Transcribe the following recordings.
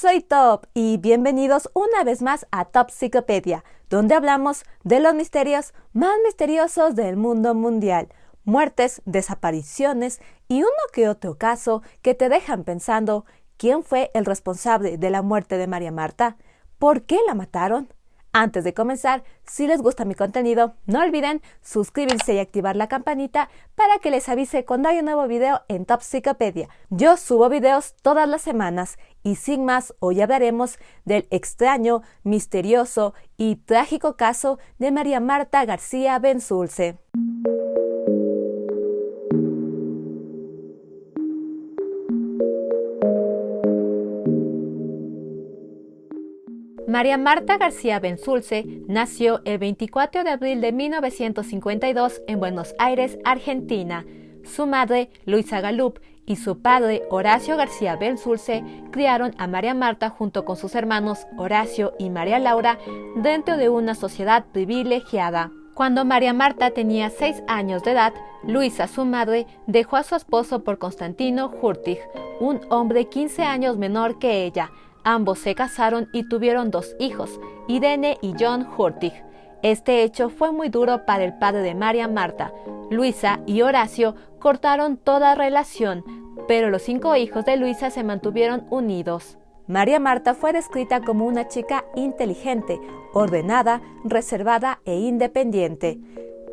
soy Top y bienvenidos una vez más a Topsicopedia, donde hablamos de los misterios más misteriosos del mundo mundial, muertes, desapariciones y uno que otro caso que te dejan pensando quién fue el responsable de la muerte de María Marta, por qué la mataron. Antes de comenzar, si les gusta mi contenido, no olviden suscribirse y activar la campanita para que les avise cuando hay un nuevo video en Topsicopedia. Yo subo videos todas las semanas y sin más, hoy hablaremos del extraño, misterioso y trágico caso de María Marta García Benzulce. María Marta García Benzulce nació el 24 de abril de 1952 en Buenos Aires, Argentina. Su madre, Luisa Galup, y su padre, Horacio García Benzulce, criaron a María Marta junto con sus hermanos Horacio y María Laura dentro de una sociedad privilegiada. Cuando María Marta tenía 6 años de edad, Luisa, su madre, dejó a su esposo por Constantino Hurtig, un hombre 15 años menor que ella. Ambos se casaron y tuvieron 2 hijos, Irene y John Hurtig. Este hecho fue muy duro para el padre de María Marta. Luisa y Horacio cortaron toda relación, pero los 5 hijos de Luisa se mantuvieron unidos. María Marta fue descrita como una chica inteligente, ordenada, reservada e independiente.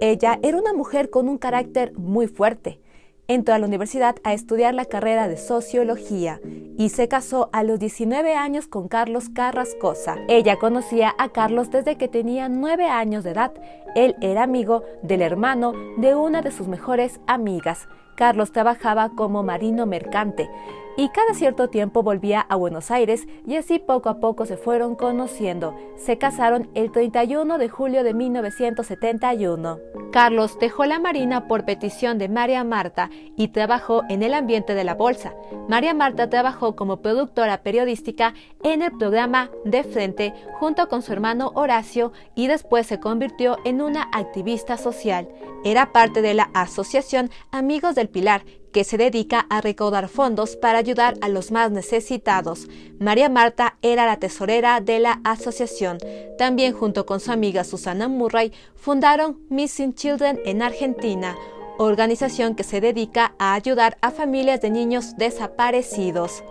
Ella era una mujer con un carácter muy fuerte. Entró a la universidad a estudiar la carrera de Sociología y se casó a los 19 años con Carlos Carrascosa. Ella conocía a Carlos desde que tenía 9 años de edad. Él era amigo del hermano de una de sus mejores amigas. Carlos trabajaba como marino mercante y cada cierto tiempo volvía a Buenos Aires y así poco a poco se fueron conociendo. Se casaron el 31 de julio de 1971. Carlos dejó la marina por petición de María Marta y trabajó en el ambiente de la bolsa. María Marta trabajó como productora periodística en el programa De Frente junto con su hermano Horacio y después se convirtió en una activista social. Era parte de la asociación Amigos del Pilar, que se dedica a recaudar fondos para ayudar a los más necesitados. María Marta era la tesorera de la asociación. También junto con su amiga Susana Murray fundaron Missing Children en Argentina, organización que se dedica a ayudar a familias de niños desaparecidos.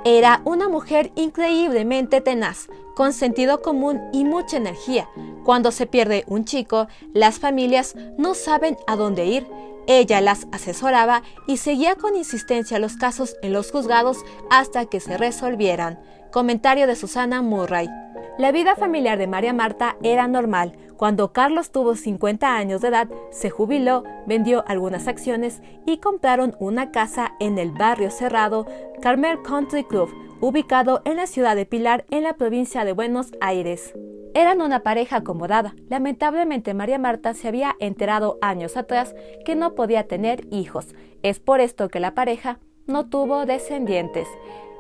Era una mujer increíblemente tenaz, con sentido común y mucha energía. Cuando se pierde un chico, las familias no saben a dónde ir. Ella las asesoraba y seguía con insistencia los casos en los juzgados hasta que se resolvieran. Comentario de Susana Murray. La vida familiar de María Marta era normal. Cuando Carlos tuvo 50 años de edad, se jubiló, vendió algunas acciones y compraron una casa en el barrio cerrado Carmel Country Club, ubicado en la ciudad de Pilar, en la provincia de Buenos Aires. Eran una pareja acomodada. Lamentablemente María Marta se había enterado años atrás que no podía tener hijos. Es por esto que la pareja no tuvo descendientes.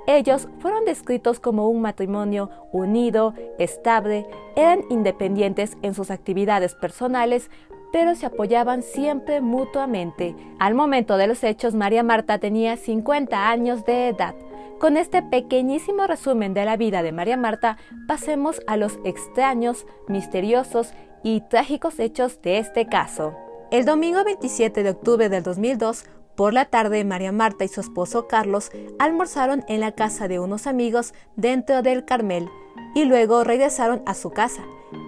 Ellos fueron descritos como un matrimonio unido, estable, eran independientes en sus actividades personales, pero se apoyaban siempre mutuamente. Al momento de los hechos, María Marta tenía 50 años de edad. Con este pequeñísimo resumen de la vida de María Marta, pasemos a los extraños, misteriosos y trágicos hechos de este caso. El domingo 27 de octubre del 2002, por la tarde, María Marta y su esposo Carlos almorzaron en la casa de unos amigos dentro del Carmel y luego regresaron a su casa.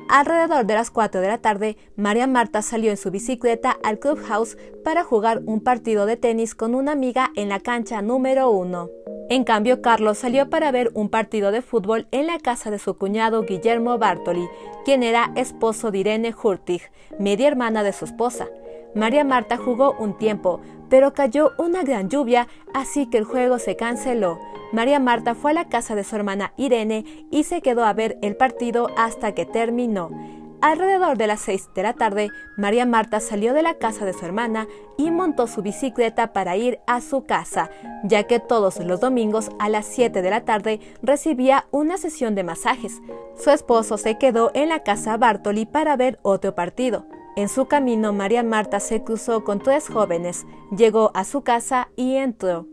Alrededor de las 4 de la tarde, María Marta salió en su bicicleta al clubhouse para jugar un partido de tenis con una amiga en la cancha número 1. En cambio, Carlos salió para ver un partido de fútbol en la casa de su cuñado Guillermo Bartoli, quien era esposo de Irene Hurtig, media hermana de su esposa. María Marta jugó un tiempo, pero cayó una gran lluvia, así que el juego se canceló. María Marta fue a la casa de su hermana Irene y se quedó a ver el partido hasta que terminó. Alrededor de las 6 de la tarde, María Marta salió de la casa de su hermana y montó su bicicleta para ir a su casa, ya que todos los domingos a las 7 de la tarde recibía una sesión de masajes. Su esposo se quedó en la casa Bartoli para ver otro partido. En su camino, María Marta se cruzó con 3 jóvenes, llegó a su casa y entró.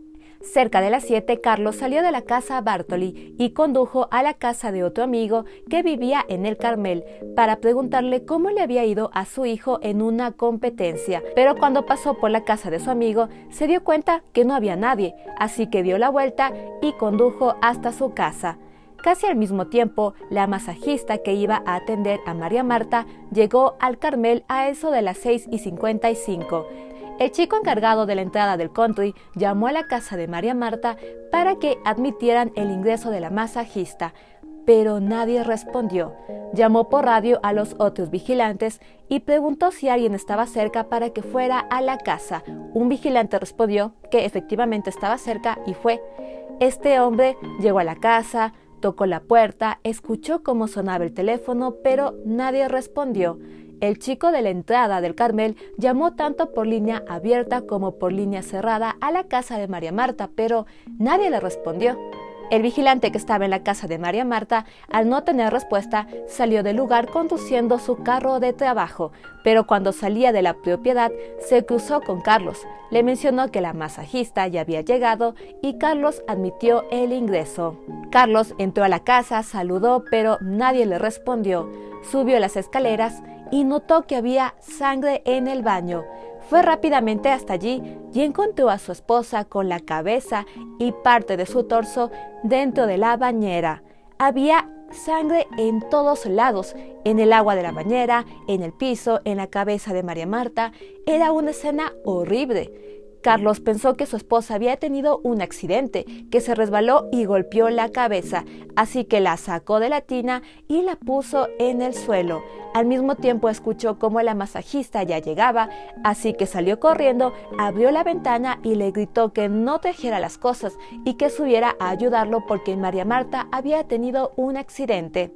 Cerca de las 7, Carlos salió de la casa Bartoli y condujo a la casa de otro amigo que vivía en el Carmel para preguntarle cómo le había ido a su hijo en una competencia. Pero cuando pasó por la casa de su amigo, se dio cuenta que no había nadie, así que dio la vuelta y condujo hasta su casa. Casi al mismo tiempo, la masajista que iba a atender a María Marta llegó al Carmel a eso de las 6:55. El chico encargado de la entrada del country llamó a la casa de María Marta para que admitieran el ingreso de la masajista, pero nadie respondió. Llamó por radio a los otros vigilantes y preguntó si alguien estaba cerca para que fuera a la casa. Un vigilante respondió que efectivamente estaba cerca y fue. Este hombre llegó a la casa, tocó la puerta, escuchó cómo sonaba el teléfono, pero nadie respondió. El chico de la entrada del Carmel llamó tanto por línea abierta como por línea cerrada a la casa de María Marta, pero nadie le respondió. El vigilante que estaba en la casa de María Marta, al no tener respuesta, salió del lugar conduciendo su carro de trabajo, pero cuando salía de la propiedad se cruzó con Carlos. Le mencionó que la masajista ya había llegado y Carlos admitió el ingreso. Carlos entró a la casa, saludó, pero nadie le respondió. Subió las escaleras y notó que había sangre en el baño. Fue rápidamente hasta allí y encontró a su esposa con la cabeza y parte de su torso dentro de la bañera. Había sangre en todos lados, en el agua de la bañera, en el piso, en la cabeza de María Marta. Era una escena horrible. Carlos pensó que su esposa había tenido un accidente, que se resbaló y golpeó la cabeza, así que la sacó de la tina y la puso en el suelo. Al mismo tiempo escuchó cómo la masajista ya llegaba, así que salió corriendo, abrió la ventana y le gritó que no trajera las cosas y que subiera a ayudarlo porque María Marta había tenido un accidente.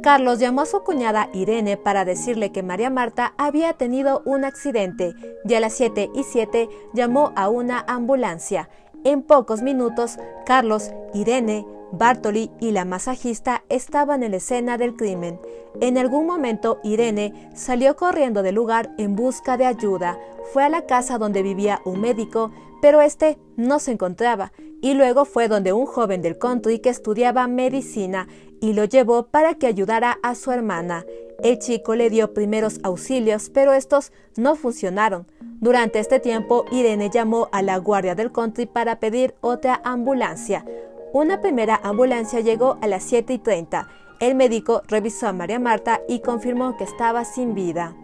Carlos llamó a su cuñada Irene para decirle que María Marta había tenido un accidente y a las 7:07 llamó a una ambulancia. En pocos minutos, Carlos, Irene, Bartoli y la masajista estaban en la escena del crimen. En algún momento, Irene salió corriendo del lugar en busca de ayuda. Fue a la casa donde vivía un médico, pero este no se encontraba, y luego fue donde un joven del country que estudiaba medicina y lo llevó para que ayudara a su hermana. El chico le dio primeros auxilios, pero estos no funcionaron. Durante este tiempo, Irene llamó a la guardia del country para pedir otra ambulancia. Una primera ambulancia llegó a las 7:30. El médico revisó a María Marta y confirmó que estaba sin vida.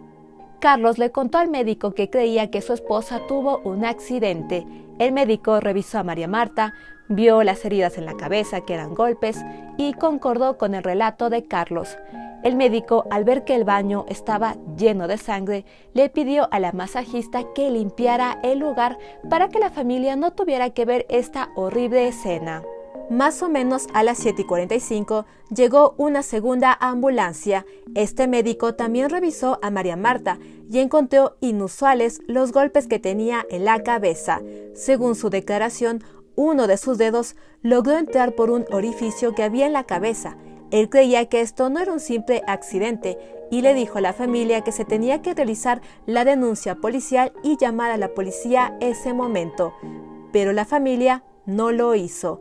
Carlos le contó al médico que creía que su esposa tuvo un accidente. El médico revisó a María Marta, vio las heridas en la cabeza que eran golpes y concordó con el relato de Carlos. El médico, al ver que el baño estaba lleno de sangre, le pidió a la masajista que limpiara el lugar para que la familia no tuviera que ver esta horrible escena. Más o menos a las 7:45 llegó una segunda ambulancia. Este médico también revisó a María Marta y encontró inusuales los golpes que tenía en la cabeza. Según su declaración, uno de sus dedos logró entrar por un orificio que había en la cabeza. Él creía que esto no era un simple accidente y le dijo a la familia que se tenía que realizar la denuncia policial y llamar a la policía ese momento. Pero la familia no lo hizo.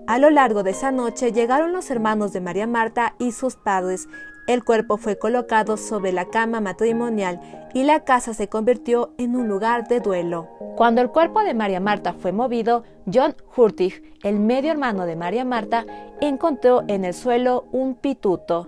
A lo largo de esa noche llegaron los hermanos de María Marta y sus padres. El cuerpo fue colocado sobre la cama matrimonial y la casa se convirtió en un lugar de duelo. Cuando el cuerpo de María Marta fue movido, John Hurtig, el medio hermano de María Marta, encontró en el suelo un pituto,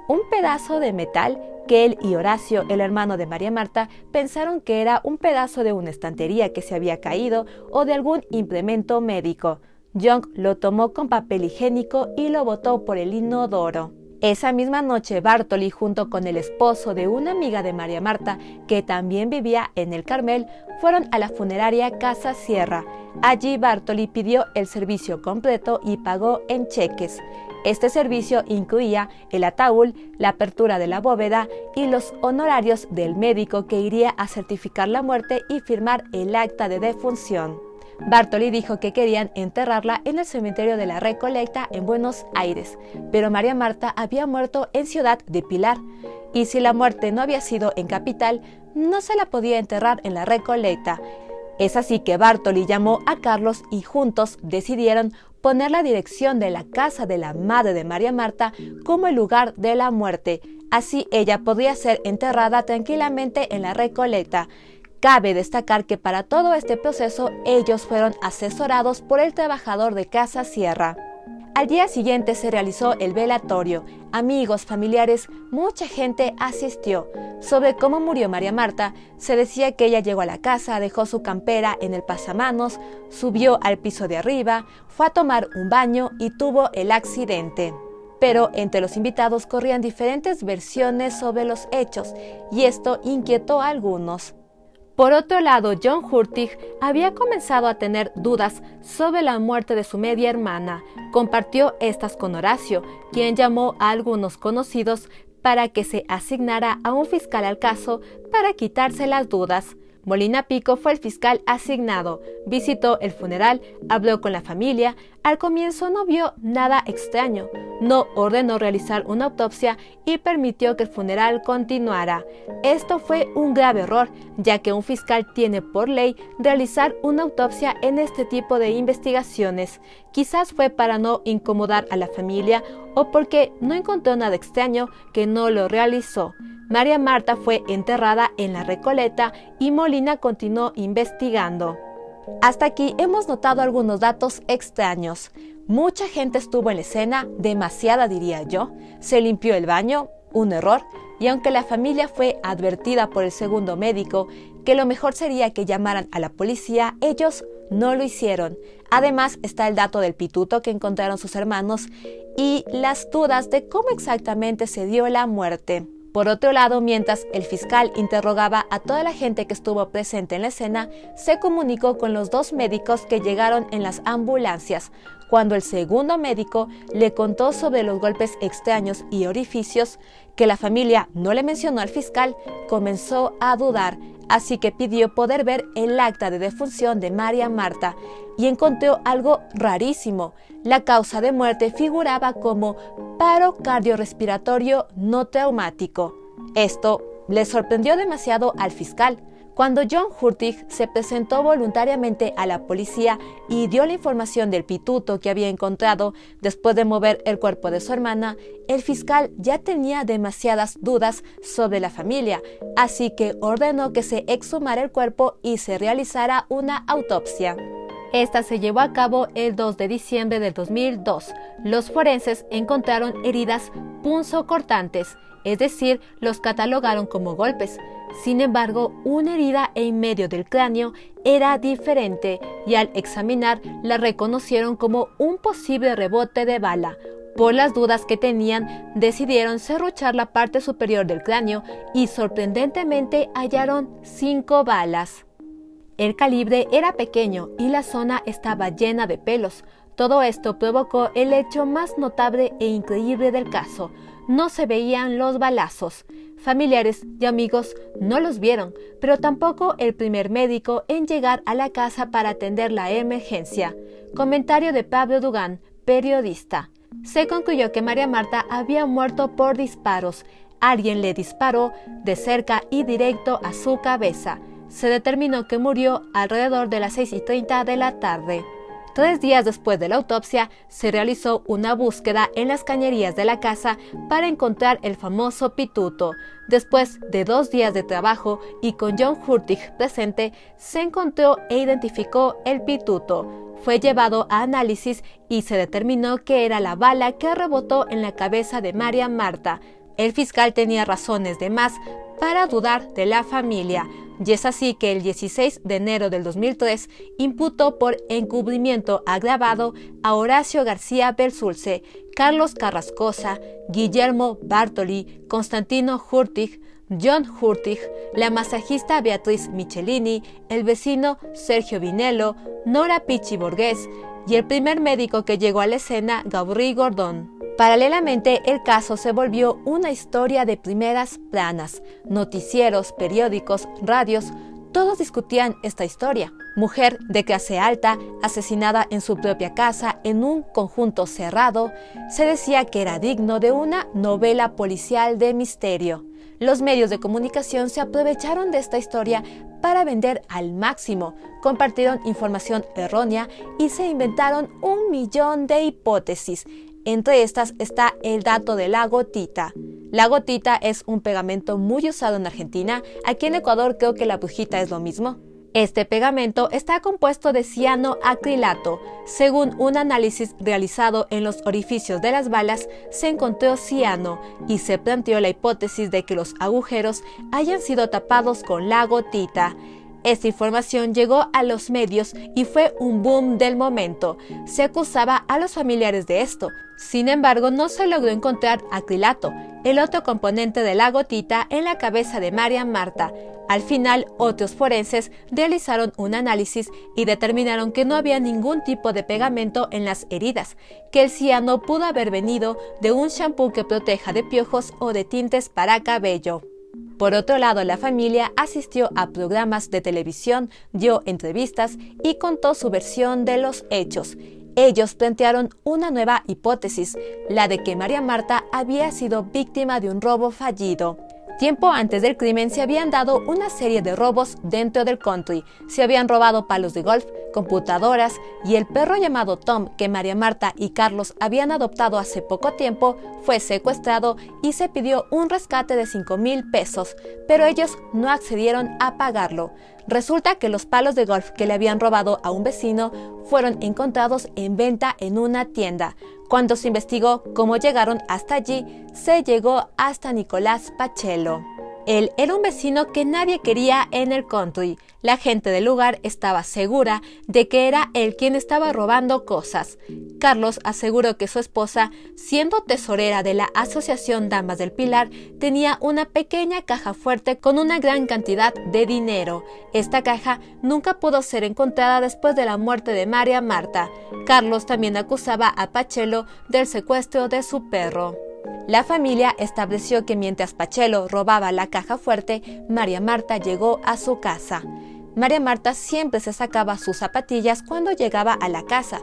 un pedazo de metal que él y Horacio, el hermano de María Marta, pensaron que era un pedazo de una estantería que se había caído o de algún implemento médico. John lo tomó con papel higiénico y lo botó por el inodoro. Esa misma noche, Bartoli, junto con el esposo de una amiga de María Marta, que también vivía en el Carmel, fueron a la funeraria Casa Sierra. Allí Bartoli pidió el servicio completo y pagó en cheques. Este servicio incluía el ataúd, la apertura de la bóveda y los honorarios del médico que iría a certificar la muerte y firmar el acta de defunción. Bartoli dijo que querían enterrarla en el cementerio de la Recoleta en Buenos Aires, pero María Marta había muerto en Ciudad de Pilar, y si la muerte no había sido en Capital, no se la podía enterrar en la Recoleta. Es así que Bartoli llamó a Carlos y juntos decidieron poner la dirección de la casa de la madre de María Marta como el lugar de la muerte. Así ella podría ser enterrada tranquilamente en la Recoleta. Cabe destacar que para todo este proceso ellos fueron asesorados por el trabajador de Casa Sierra. Al día siguiente se realizó el velatorio. Amigos, familiares, mucha gente asistió. Sobre cómo murió María Marta, se decía que ella llegó a la casa, dejó su campera en el pasamanos, subió al piso de arriba, fue a tomar un baño y tuvo el accidente. Pero entre los invitados corrían diferentes versiones sobre los hechos, y esto inquietó a algunos. Por otro lado, John Hurtig había comenzado a tener dudas sobre la muerte de su media hermana. Compartió estas con Horacio, quien llamó a algunos conocidos para que se asignara a un fiscal al caso para quitarse las dudas. Molina Pico fue el fiscal asignado, visitó el funeral, habló con la familia. Al comienzo no vio nada extraño, no ordenó realizar una autopsia y permitió que el funeral continuara. Esto fue un grave error, ya que un fiscal tiene por ley realizar una autopsia en este tipo de investigaciones. Quizás fue para no incomodar a la familia o porque no encontró nada extraño que no lo realizó. María Marta fue enterrada en la Recoleta y Molina continuó investigando. Hasta aquí hemos notado algunos datos extraños. Mucha gente estuvo en la escena, demasiada diría yo. Se limpió el baño, un error, y aunque la familia fue advertida por el segundo médico que lo mejor sería que llamaran a la policía, ellos no lo hicieron. Además está el dato del pituto que encontraron sus hermanos y las dudas de cómo exactamente se dio la muerte. Por otro lado, mientras el fiscal interrogaba a toda la gente que estuvo presente en la escena, se comunicó con los dos médicos que llegaron en las ambulancias. Cuando el segundo médico le contó sobre los golpes extraños y orificios que la familia no le mencionó al fiscal, comenzó a dudar, así que pidió poder ver el acta de defunción de María Marta y encontró algo rarísimo. La causa de muerte figuraba como paro cardiorrespiratorio no traumático. Esto le sorprendió demasiado al fiscal. Cuando John Hurtig se presentó voluntariamente a la policía y dio la información del pituto que había encontrado después de mover el cuerpo de su hermana, el fiscal ya tenía demasiadas dudas sobre la familia, así que ordenó que se exhumara el cuerpo y se realizara una autopsia. Esta se llevó a cabo el 2 de diciembre del 2002. Los forenses encontraron heridas punzocortantes, es decir, los catalogaron como golpes. Sin embargo, una herida en medio del cráneo era diferente y al examinar la reconocieron como un posible rebote de bala. Por las dudas que tenían, decidieron serruchar la parte superior del cráneo y sorprendentemente hallaron 5 balas. El calibre era pequeño y la zona estaba llena de pelos. Todo esto provocó el hecho más notable e increíble del caso. No se veían los balazos. Familiares y amigos no los vieron, pero tampoco el primer médico en llegar a la casa para atender la emergencia. Comentario de Pablo Dugán, periodista. Se concluyó que María Marta había muerto por disparos. Alguien le disparó de cerca y directo a su cabeza. Se determinó que murió alrededor de las 6:30 de la tarde. 3 días después de la autopsia, se realizó una búsqueda en las cañerías de la casa para encontrar el famoso pituto. Después de 2 días de trabajo y con John Hurtig presente, se encontró e identificó el pituto. Fue llevado a análisis y se determinó que era la bala que rebotó en la cabeza de María Marta. El fiscal tenía razones de más para dudar de la familia, y es así que el 16 de enero del 2003 imputó por encubrimiento agravado a Horacio García Belsulce, Carlos Carrascosa, Guillermo Bartoli, Constantino Hurtig, John Hurtig, la masajista Beatriz Michelini, el vecino Sergio Vinello, Nora Pichi Borges y el primer médico que llegó a la escena, Gabri Gordón. Paralelamente, el caso se volvió una historia de primeras planas. Noticieros, periódicos, radios, todos discutían esta historia. Mujer de clase alta, asesinada en su propia casa, en un conjunto cerrado, se decía que era digno de una novela policial de misterio. Los medios de comunicación se aprovecharon de esta historia para vender al máximo, compartieron información errónea y se inventaron 1.000.000 de hipótesis. Entre estas está el dato de la gotita. La gotita es un pegamento muy usado en Argentina. Aquí en Ecuador creo que la brujita es lo mismo. Este pegamento está compuesto de cianoacrilato. Según un análisis realizado en los orificios de las balas, se encontró ciano y se planteó la hipótesis de que los agujeros hayan sido tapados con la gotita. Esta información llegó a los medios y fue un boom del momento. Se acusaba a los familiares de esto. Sin embargo, no se logró encontrar acrilato, el otro componente de la gotita, en la cabeza de María Marta. Al final, otros forenses realizaron un análisis y determinaron que no había ningún tipo de pegamento en las heridas, que el ciano pudo haber venido de un shampoo que proteja de piojos o de tintes para cabello. Por otro lado, la familia asistió a programas de televisión, dio entrevistas y contó su versión de los hechos. Ellos plantearon una nueva hipótesis, la de que María Marta había sido víctima de un robo fallido. Tiempo antes del crimen se habían dado una serie de robos dentro del country. Se habían robado palos de golf, computadoras y el perro llamado Tom, que María Marta y Carlos habían adoptado hace poco tiempo, fue secuestrado y se pidió un rescate de 5,000 pesos, pero ellos no accedieron a pagarlo. Resulta que los palos de golf que le habían robado a un vecino fueron encontrados en venta en una tienda. Cuando se investigó cómo llegaron hasta allí, se llegó hasta Nicolás Pachelo. Él era un vecino que nadie quería en el country. La gente del lugar estaba segura de que era él quien estaba robando cosas. Carlos aseguró que su esposa, siendo tesorera de la Asociación Damas del Pilar, tenía una pequeña caja fuerte con una gran cantidad de dinero. Esta caja nunca pudo ser encontrada después de la muerte de María Marta. Carlos también acusaba a Pachelo del secuestro de su perro. La familia estableció que mientras Pachelo robaba la caja fuerte, María Marta llegó a su casa. María Marta siempre se sacaba sus zapatillas cuando llegaba a la casa,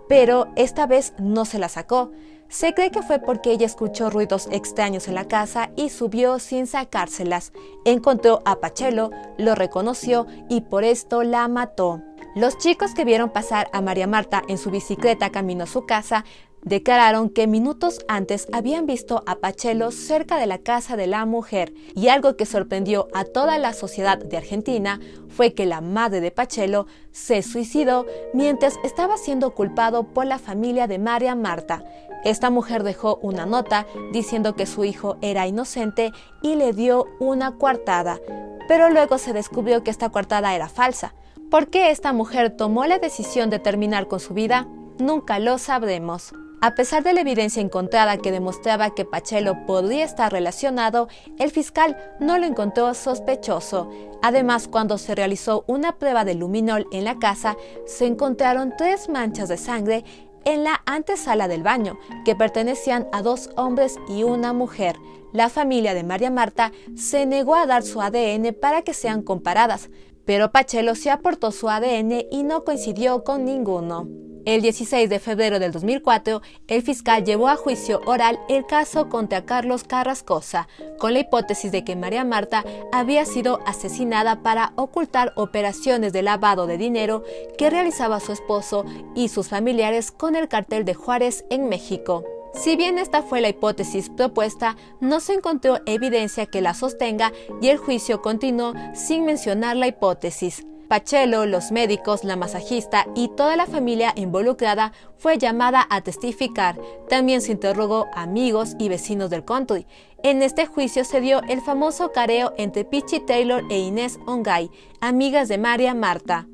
pero esta vez no se las sacó. Se cree que fue porque ella escuchó ruidos extraños en la casa y subió sin sacárselas. Encontró a Pachelo, lo reconoció y por esto la mató. Los chicos que vieron pasar a María Marta en su bicicleta camino a su casa declararon que minutos antes habían visto a Pachelo cerca de la casa de la mujer, y algo que sorprendió a toda la sociedad de Argentina fue que la madre de Pachelo se suicidó mientras estaba siendo culpado por la familia de María Marta. Esta mujer dejó una nota diciendo que su hijo era inocente y le dio una coartada, pero luego se descubrió que esta coartada era falsa. ¿Por qué esta mujer tomó la decisión de terminar con su vida? Nunca lo sabremos. A pesar de la evidencia encontrada que demostraba que Pachelo podría estar relacionado, el fiscal no lo encontró sospechoso. Además, cuando se realizó una prueba de luminol en la casa, se encontraron 3 manchas de sangre en la antesala del baño, que pertenecían a 2 hombres y una mujer. La familia de María Marta se negó a dar su ADN para que sean comparadas, pero Pachelo sí aportó su ADN y no coincidió con ninguno. El 16 de febrero del 2004, el fiscal llevó a juicio oral el caso contra Carlos Carrascosa, con la hipótesis de que María Marta había sido asesinada para ocultar operaciones de lavado de dinero que realizaba su esposo y sus familiares con el cartel de Juárez en México. Si bien esta fue la hipótesis propuesta, no se encontró evidencia que la sostenga y el juicio continuó sin mencionar la hipótesis. Pachelo, los médicos, la masajista y toda la familia involucrada fue llamada a testificar. También se interrogó a amigos y vecinos del country. En este juicio se dio el famoso careo entre Pichi Taylor e Inés Ongay, amigas de María Marta.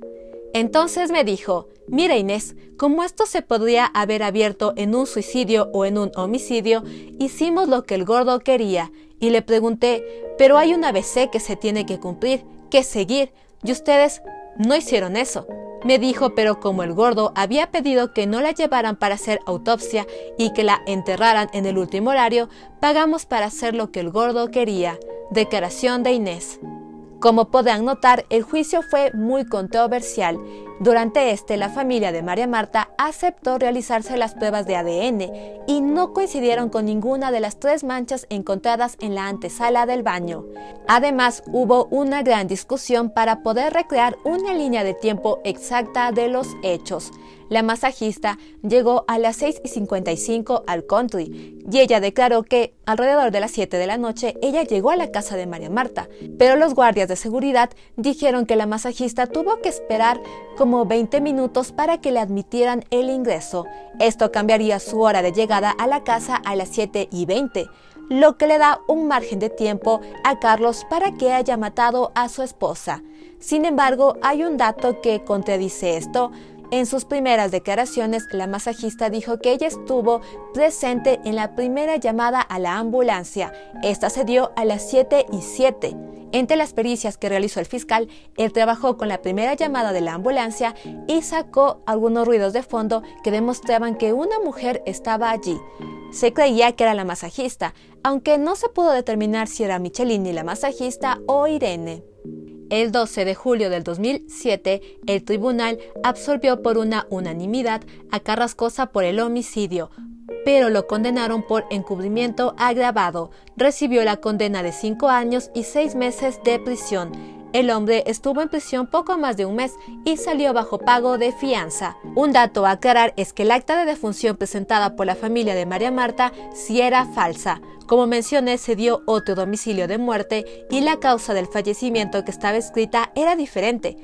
Entonces me dijo: mira Inés, como esto se podría haber abierto en un suicidio o en un homicidio, hicimos lo que el gordo quería. Y le pregunté, pero hay un ABC que se tiene que cumplir, que seguir, y ustedes no hicieron eso. Me dijo, pero como el gordo había pedido que no la llevaran para hacer autopsia y que la enterraran en el último horario, pagamos para hacer lo que el gordo quería. Declaración de Inés. Como podrán notar, el juicio fue muy controversial. Durante la familia de María Marta aceptó realizarse las pruebas de ADN y no coincidieron con ninguna de las 3 manchas encontradas en la antesala del baño. Además, hubo una gran discusión para poder recrear una línea de tiempo exacta de los hechos. La masajista llegó a las 6:55 al country y ella declaró que alrededor de las 7 de la noche ella llegó a la casa de María Marta, pero los guardias de seguridad dijeron que la masajista tuvo que esperar como 20 minutos para que le admitieran el ingreso. Esto cambiaría su hora de llegada a la casa a las 7:20, lo que le da un margen de tiempo a Carlos para que haya matado a su esposa. Sin embargo, hay un dato que contradice esto. En sus primeras declaraciones, la masajista dijo que ella estuvo presente en la primera llamada a la ambulancia. Esta se dio a las 7:07. Entre las pericias que realizó el fiscal, él trabajó con la primera llamada de la ambulancia y sacó algunos ruidos de fondo que demostraban que una mujer estaba allí. Se creía que era la masajista, aunque no se pudo determinar si era Michelini la masajista o Irene. El 12 de julio del 2007, el tribunal absolvió por una unanimidad a Carrascosa por el homicidio, pero lo condenaron por encubrimiento agravado. Recibió la condena de 5 años y 6 meses de prisión. El hombre estuvo en prisión poco más de un mes y salió bajo pago de fianza. Un dato a aclarar es que el acta de defunción presentada por la familia de María Marta sí era falsa. Como mencioné, se dio otro domicilio de muerte y la causa del fallecimiento que estaba escrita era diferente.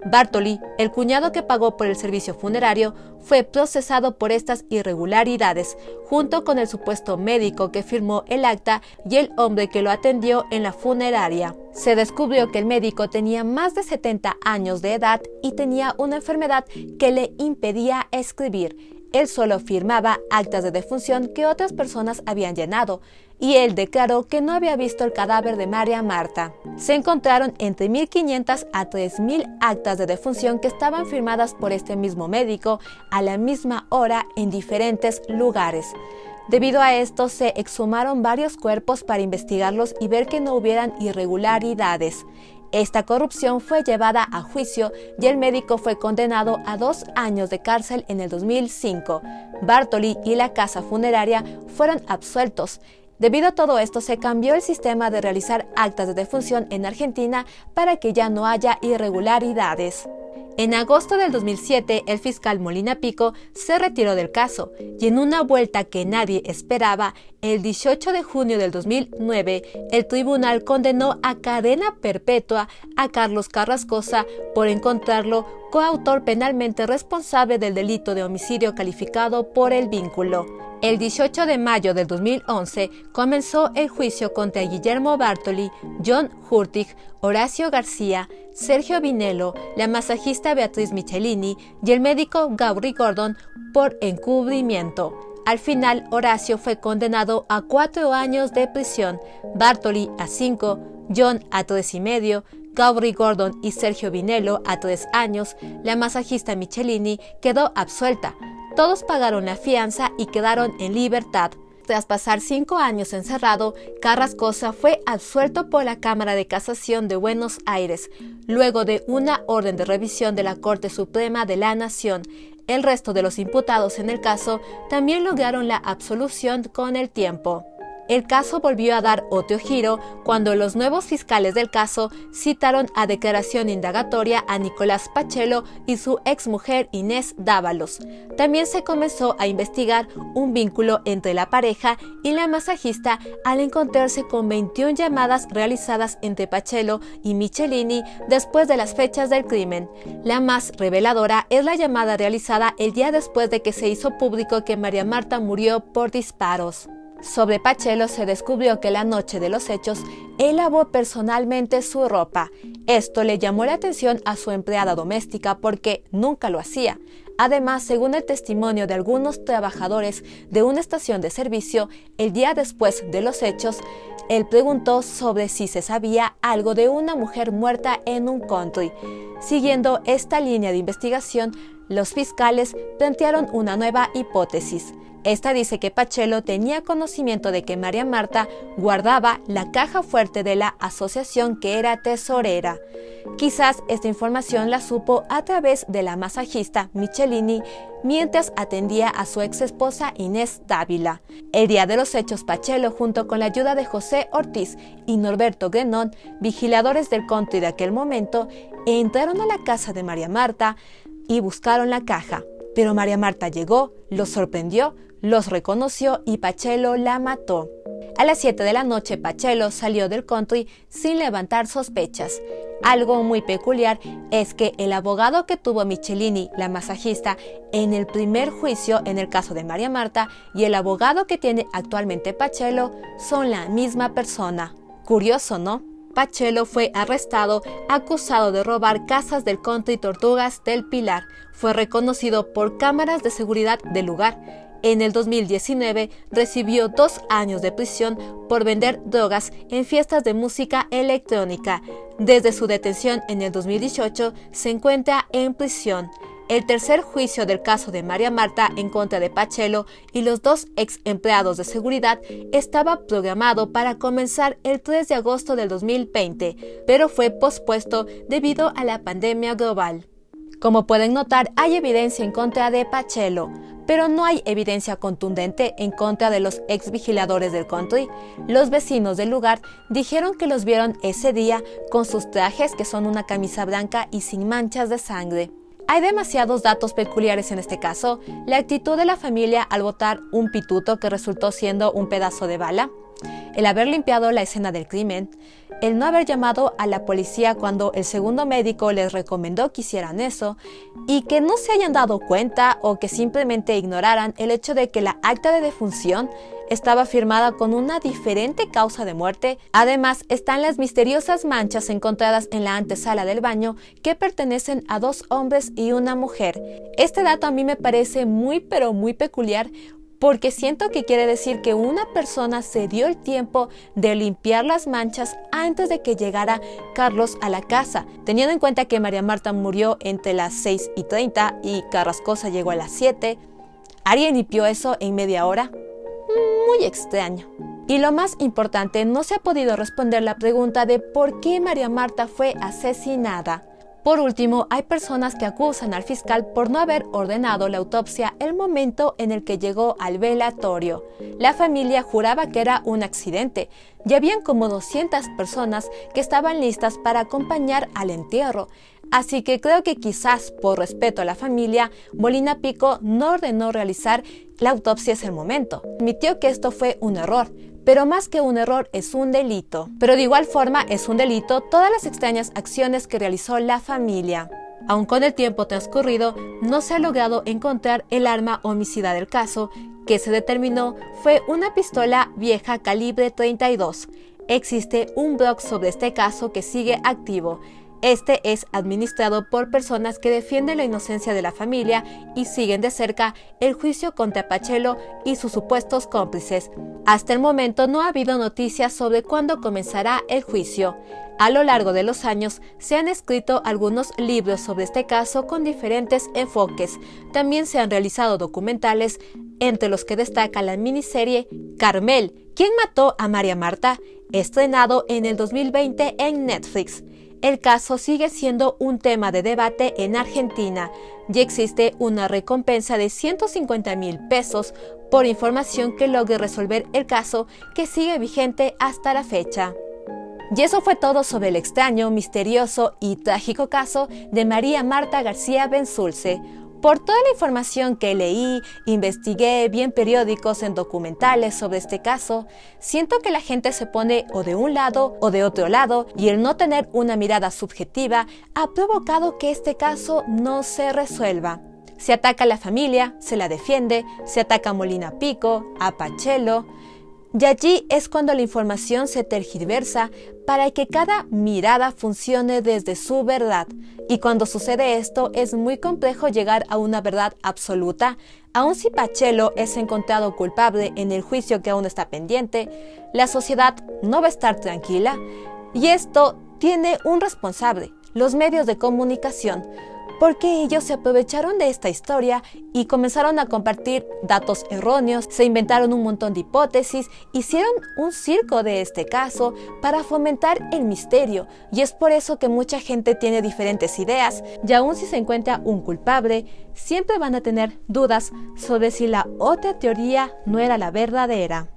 Bartoli, el cuñado que pagó por el servicio funerario, fue procesado por estas irregularidades, junto con el supuesto médico que firmó el acta y el hombre que lo atendió en la funeraria. Se descubrió que el médico tenía más de 70 años de edad y tenía una enfermedad que le impedía escribir. Él solo firmaba actas de defunción que otras personas habían llenado, y él declaró que no había visto el cadáver de María Marta. Se encontraron entre 1.500 a 3.000 actas de defunción que estaban firmadas por este mismo médico a la misma hora en diferentes lugares. Debido a esto, se exhumaron varios cuerpos para investigarlos y ver que no hubieran irregularidades. Esta corrupción fue llevada a juicio y el médico fue condenado a 2 años de cárcel en el 2005. Bartoli y la casa funeraria fueron absueltos. Debido a todo esto, se cambió el sistema de realizar actas de defunción en Argentina para que ya no haya irregularidades. En agosto del 2007, el fiscal Molina Pico se retiró del caso y en una vuelta que nadie esperaba, el 18 de junio del 2009, el tribunal condenó a cadena perpetua a Carlos Carrascosa por encontrarlo coautor penalmente responsable del delito de homicidio calificado por el vínculo. El 18 de mayo del 2011 comenzó el juicio contra Guillermo Bartoli, John Hurtig, Horacio García, Sergio Vinello, la masajista Beatriz Michelini y el médico Gaury Gordon por encubrimiento. Al final, Horacio fue condenado a 4 años de prisión, Bartoli a 5, John a 3,5, Gaury Gordon y Sergio Vinello a 3 años, la masajista Michelini quedó absuelta. Todos pagaron la fianza y quedaron en libertad. Tras pasar 5 años encerrado, Carrascosa fue absuelto por la Cámara de Casación de Buenos Aires, luego de una orden de revisión de la Corte Suprema de la Nación. El resto de los imputados en el caso también lograron la absolución con el tiempo. El caso volvió a dar otro giro cuando los nuevos fiscales del caso citaron a declaración indagatoria a Nicolás Pachelo y su exmujer Inés Dávalos. También se comenzó a investigar un vínculo entre la pareja y la masajista al encontrarse con 21 llamadas realizadas entre Pachelo y Michelini después de las fechas del crimen. La más reveladora es la llamada realizada el día después de que se hizo público que María Marta murió por disparos. Sobre Pachelo se descubrió que la noche de los hechos, él lavó personalmente su ropa. Esto le llamó la atención a su empleada doméstica porque nunca lo hacía. Además, según el testimonio de algunos trabajadores de una estación de servicio, el día después de los hechos, él preguntó sobre si se sabía algo de una mujer muerta en un country. Siguiendo esta línea de investigación, los fiscales plantearon una nueva hipótesis. Esta dice que Pachelo tenía conocimiento de que María Marta guardaba la caja fuerte de la asociación que era tesorera. Quizás esta información la supo a través de la masajista Michelini mientras atendía a su ex esposa Inés Dávila. El día de los hechos, Pachelo, junto con la ayuda de José Ortiz y Norberto Grenón, vigiladores del country de aquel momento, entraron a la casa de María Marta y buscaron la caja. Pero María Marta llegó, los sorprendió, los reconoció y Pachelo la mató. A las 7 de la noche, Pachelo salió del country sin levantar sospechas. Algo muy peculiar es que el abogado que tuvo Michelini, la masajista, en el primer juicio en el caso de María Marta y el abogado que tiene actualmente Pachelo son la misma persona. Curioso, ¿no? Pachelo fue arrestado acusado de robar casas del country Tortugas del Pilar. Fue reconocido por cámaras de seguridad del lugar. En el 2019 recibió 2 años de prisión por vender drogas en fiestas de música electrónica. Desde su detención en el 2018 se encuentra en prisión. El tercer juicio del caso de María Marta en contra de Pachelo y los 2 ex empleados de seguridad estaba programado para comenzar el 3 de agosto del 2020, pero fue pospuesto debido a la pandemia global. Como pueden notar, hay evidencia en contra de Pachelo, pero no hay evidencia contundente en contra de los ex vigiladores del country. Los vecinos del lugar dijeron que los vieron ese día con sus trajes, que son una camisa blanca y sin manchas de sangre. Hay demasiados datos peculiares en este caso. La actitud de la familia al botar un pituto que resultó siendo un pedazo de bala, el haber limpiado la escena del crimen, el no haber llamado a la policía cuando el segundo médico les recomendó que hicieran eso, y que no se hayan dado cuenta o que simplemente ignoraran el hecho de que la acta de defunción estaba firmada con una diferente causa de muerte. Además, están las misteriosas manchas encontradas en la antesala del baño que pertenecen a 2 hombres y una mujer. Este dato a mí me parece muy pero muy peculiar, porque siento que quiere decir que una persona se dio el tiempo de limpiar las manchas antes de que llegara Carlos a la casa, teniendo en cuenta que María Marta murió entre las 6:30 y Carrascosa llegó a las 7. ¿Alguien limpió eso en media hora? Muy extraño. Y lo más importante, no se ha podido responder la pregunta de por qué María Marta fue asesinada. Por último, hay personas que acusan al fiscal por no haber ordenado la autopsia el momento en el que llegó al velatorio. La familia juraba que era un accidente y habían como 200 personas que estaban listas para acompañar al entierro. Así que creo que quizás por respeto a la familia, Molina Pico no ordenó realizar la autopsia en ese momento. Admitió que esto fue un error, pero más que un error es un delito. Pero de igual forma es un delito todas las extrañas acciones que realizó la familia. Aun con el tiempo transcurrido, no se ha logrado encontrar el arma homicida del caso, que se determinó fue una pistola vieja calibre 32. Existe un blog sobre este caso que sigue activo. Este es administrado por personas que defienden la inocencia de la familia y siguen de cerca el juicio contra Pachelo y sus supuestos cómplices. Hasta el momento no ha habido noticias sobre cuándo comenzará el juicio. A lo largo de los años se han escrito algunos libros sobre este caso con diferentes enfoques. También se han realizado documentales, entre los que destaca la miniserie Carmel, ¿quién mató a María Marta?, estrenado en el 2020 en Netflix. El caso sigue siendo un tema de debate en Argentina y existe una recompensa de 150,000 pesos por información que logre resolver el caso, que sigue vigente hasta la fecha. Y eso fue todo sobre el extraño, misterioso y trágico caso de María Marta García Benzulce. Por toda la información que leí, investigué, vi en periódicos, en documentales sobre este caso, siento que la gente se pone o de un lado o de otro lado, y el no tener una mirada subjetiva ha provocado que este caso no se resuelva. Se ataca a la familia, se la defiende, se ataca a Molina Pico, a Pachelo, y allí es cuando la información se tergiversa para que cada mirada funcione desde su verdad. Y cuando sucede esto, es muy complejo llegar a una verdad absoluta. Aun si Pachelo es encontrado culpable en el juicio que aún está pendiente, la sociedad no va a estar tranquila. Y esto tiene un responsable: los medios de comunicación. porque ellos se aprovecharon de esta historia y comenzaron a compartir datos erróneos, se inventaron un montón de hipótesis, hicieron un circo de este caso para fomentar el misterio, y es por eso que mucha gente tiene diferentes ideas, y aun si se encuentra un culpable, siempre van a tener dudas sobre si la otra teoría no era la verdadera.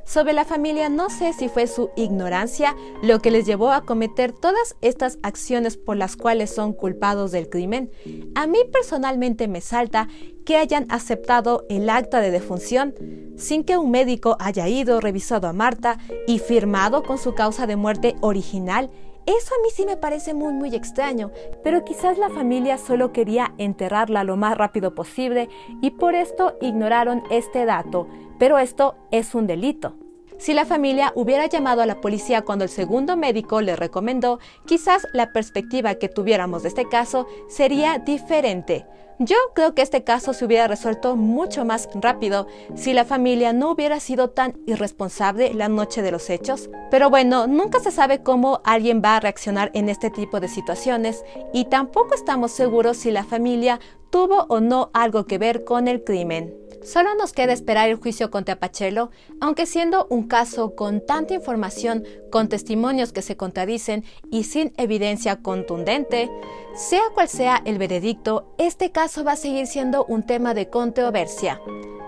Sobre la familia, no sé si fue su ignorancia lo que les llevó a cometer todas estas acciones por las cuales son culpados del crimen. A mí personalmente me salta que hayan aceptado el acta de defunción sin que un médico haya ido, revisado a Marta y firmado con su causa de muerte original. Eso a mí sí me parece muy extraño, pero quizás la familia solo quería enterrarla lo más rápido posible y por esto ignoraron este dato, pero esto es un delito. Si la familia hubiera llamado a la policía cuando el segundo médico le recomendó, quizás la perspectiva que tuviéramos de este caso sería diferente. Yo creo que este caso se hubiera resuelto mucho más rápido si la familia no hubiera sido tan irresponsable la noche de los hechos. Pero bueno, nunca se sabe cómo alguien va a reaccionar en este tipo de situaciones y tampoco estamos seguros si la familia tuvo o no algo que ver con el crimen. Solo nos queda esperar el juicio contra Pacello, aunque siendo un caso con tanta información, con testimonios que se contradicen y sin evidencia contundente, sea cual sea el veredicto, este caso va a seguir siendo un tema de controversia.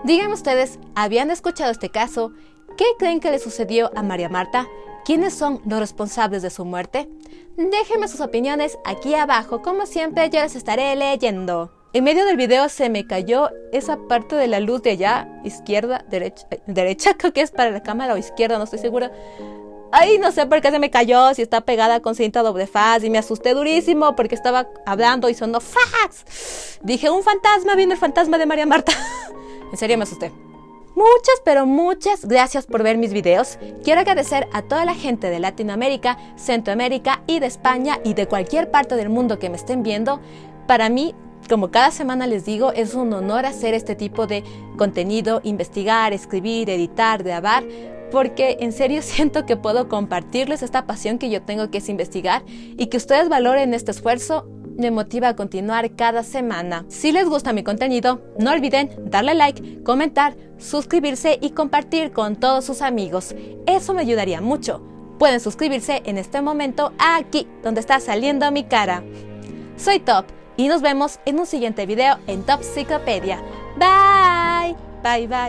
Díganme ustedes, ¿habían escuchado este caso? ¿Qué creen que le sucedió a María Marta? ¿Quiénes son los responsables de su muerte? Déjenme sus opiniones aquí abajo, como siempre yo les estaré leyendo. En medio del video se me cayó esa parte de la luz de allá, izquierda, derecha, creo que es para la cámara o izquierda, no estoy segura. Ay, no sé por qué se me cayó, si está pegada con cinta doble faz y me asusté durísimo porque estaba hablando y sonó fax. Dije, un fantasma, viene el fantasma de María Marta. En serio me asusté. Muchas, pero muchas gracias por ver mis videos. Quiero agradecer a toda la gente de Latinoamérica, Centroamérica y de España y de cualquier parte del mundo que me estén viendo. Para mí, como cada semana les digo, es un honor hacer este tipo de contenido, investigar, escribir, editar, grabar, porque en serio siento que puedo compartirles esta pasión que yo tengo, que es investigar, y que ustedes valoren este esfuerzo me motiva a continuar cada semana. Si les gusta mi contenido, no olviden darle like, comentar, suscribirse y compartir con todos sus amigos. Eso me ayudaría mucho. Pueden suscribirse en este momento aquí, donde está saliendo mi cara. Soy Top. Y nos vemos en un siguiente video en Top Psicopedia. Bye. Bye.